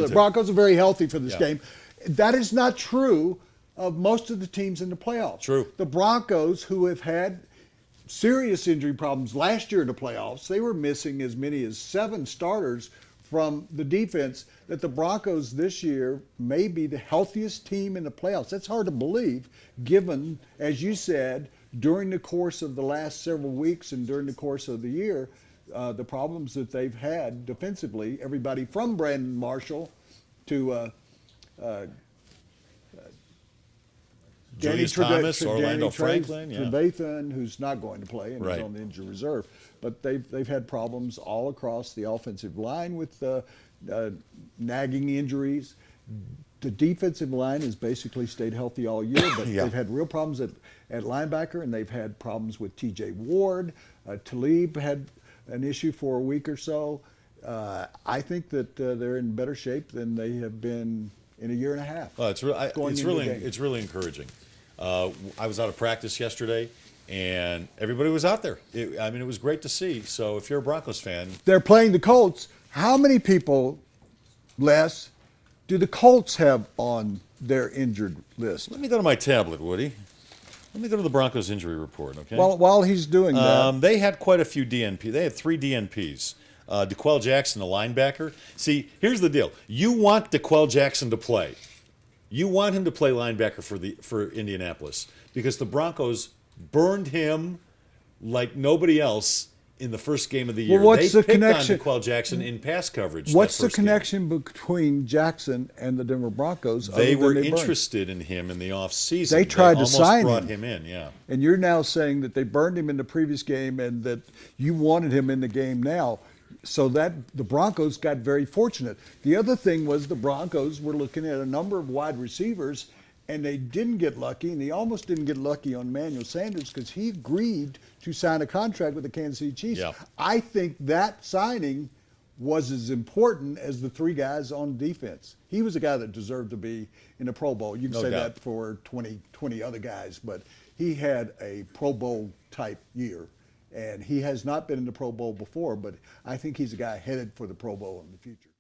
So the Broncos are very healthy for this game. That is not true of most of the teams in the playoffs. True. The Broncos, who have had serious injury problems last year in the playoffs, they were missing as many as 7 starters from the defense, that the Broncos this year may be the healthiest team in the playoffs. That's hard to believe, given, as you said, during the course of the last several weeks and during the course of the year, the problems that they've had defensively, everybody from Brandon Marshall to Julius Thomas, Orlando Franklin, Trevathan, who's not going to play and is on the injured reserve. But they've had problems all across the offensive line with nagging injuries. The defensive line has basically stayed healthy all year, but they've had real problems at linebacker, and they've had problems with T.J. Ward. Talib had an issue for a week or so. I think that they're in better shape than they have been in a year and a half. Well, it's really encouraging. I was out of practice yesterday, and everybody was out there. It was great to see. So if you're a Broncos fan, they're playing the Colts. How many people, Les, do the Colts have on their injured list? Let me go to my tablet, Woody. Let me go to the Broncos injury report, okay? While he's doing that. They had quite a few DNP. They had 3 DNPs. DQwell Jackson, a linebacker. See, here's the deal. You want DQwell Jackson to play. You want him to play linebacker for Indianapolis because the Broncos burned him like nobody else in the first game of the year. Well, what's they the connection? On DQwell Jackson in pass coverage. What's the connection between Jackson and the Denver Broncos? They were interested in him in the offseason. They tried to sign him. Brought him in, yeah. And you're now saying that they burned him in the previous game and that you wanted him in the game now. So that the Broncos got very fortunate. The other thing was the Broncos were looking at a number of wide receivers, and they didn't get lucky, and they almost didn't get lucky on Emmanuel Sanders because he agreed to sign a contract with the Kansas City Chiefs. Yeah. I think that signing was as important as the 3 guys on defense. He was a guy that deserved to be in the Pro Bowl. You can say that for 20 other guys, but he had a Pro Bowl type year. And he has not been in the Pro Bowl before, but I think he's a guy headed for the Pro Bowl in the future.